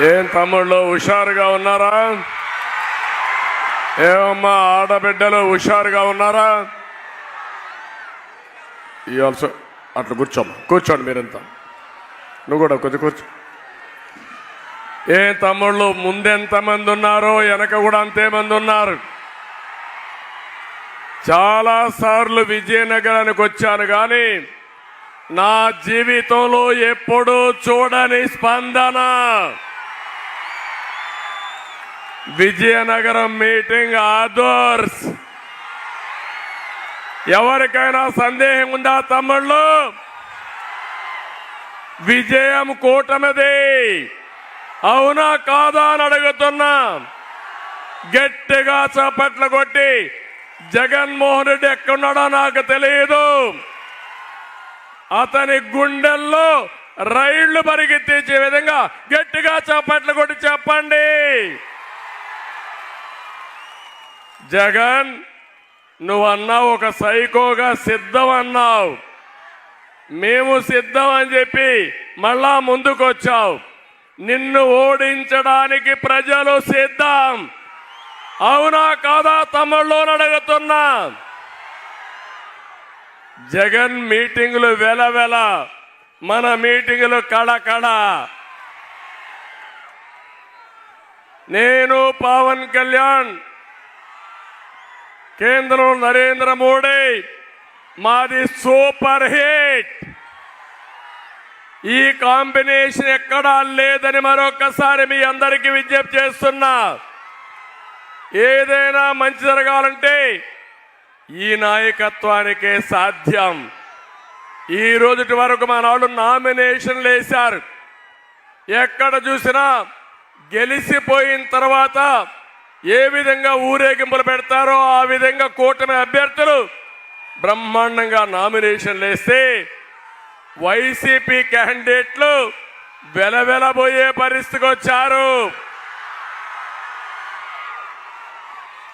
ఏం తమ్ముళ్ళు హుషారుగా ఉన్నారా? ఏమమ్మా ఆడబిడ్డలు హుషారుగా ఉన్నారా? ఆల్సో అట్లా కూర్చోండి మీరంతా. నువ్వు కూడా కొంచెం కూర్చో. ఏ తమ్ముళ్ళు ముందెంతమంది ఉన్నారో వెనక కూడా అంతేమంది ఉన్నారు. చాలా సార్లు విజయనగరానికి వచ్చాను కానీ నా జీవితంలో ఎప్పుడూ చూడని స్పందన. విజయనగరం మీటింగ్ ఆదర్శ్. ఎవరికైనా సందేహం ఉందా తమ్ముళ్ళు? విజయం కూటమిది, అవునా కాదా అని అడుగుతున్నా. గట్టిగా చప్పట్లు కొట్టి జగన్మోహన్ రెడ్డి ఎక్కడున్నాడో నాకు తెలియదు, అతని గుండెల్లో రైళ్లు పరిగెత్తించే విధంగా గట్టిగా చప్పట్లు కొట్టి చెప్పండి. జగన్, నువ్వన్నావు ఒక సైకోగా సిద్ధం అన్నావు. మేము సిద్ధం అని చెప్పి మళ్ళా ముందుకొచ్చావు. నిన్ను ఓడించడానికి ప్రజలు సిద్ధం, అవునా కాదా తమ్ముళ్ళు అడుగుతున్నా. జగన్ మీటింగులు వెలవెల, మన మీటింగులు కళకళ. నేను పవన్ కళ్యాణ్, కేంద్రం నరేంద్ర మోడీ, మాది సూపర్ హిట్. ఈ కాంబినేషన్ ఎక్కడా లేదని మరొకసారి మీ అందరికీ విజ్ఞప్తి చేస్తున్నా. ఏదైనా మంచి జరగాలంటే ఈ నాయకత్వానికే సాధ్యం. ఈ రోజుటి వరకు మా నాడు నామినేషన్లు వేశారు. ఎక్కడ చూసినా గెలిచిపోయిన తర్వాత ఏ విధంగా ఊరేగింపులు పెడతారో ఆ విధంగా కూటమి అభ్యర్థులు బ్రహ్మాండంగా నామినేషన్లు వేస్తే వైసీపీ క్యాండిడేట్లు వెలవెలబోయే పరిస్థితికి వచ్చారు.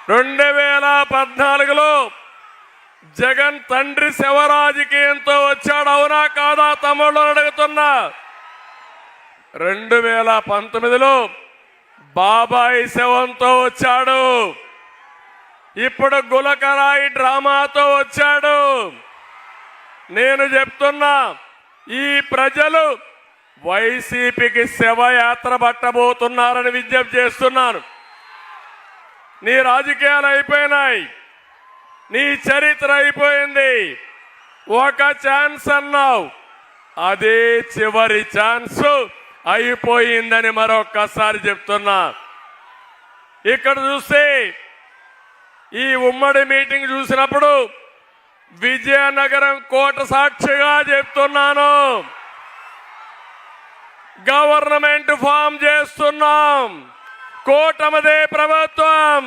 2014లో జగన్ తండ్రి శవ రాజకీయంతో వచ్చాడు, అవునా కాదా తమ్ముళ్ళు అడుగుతున్నా. 2019లో బాబాయి శవంతో వచ్చాడు. ఇప్పుడు గులకరాయి డ్రామాతో వచ్చాడు. నేను చెప్తున్నా, ఈ ప్రజలు వైసీపీకి శవయాత్ర పట్టబోతున్నారని విజ్ఞప్తి చేస్తున్నాను. నీ రాజకీయాలు అయిపోయినాయి, నీ చరిత్ర అయిపోయింది. ఒక ఛాన్స్ అన్నావు, అదే చివరి ఛాన్స్ అయిపోయిందని మరొక్కసారి చెప్తున్నా. ఇక్కడ చూస్తే ఈ ఉమ్మడి మీటింగ్ చూసినప్పుడు విజయనగరం కోట సాక్షిగా చెప్తున్నాను, గవర్నమెంట్ ఫామ్ చేస్తున్నాం, కూటమిదే ప్రభుత్వం.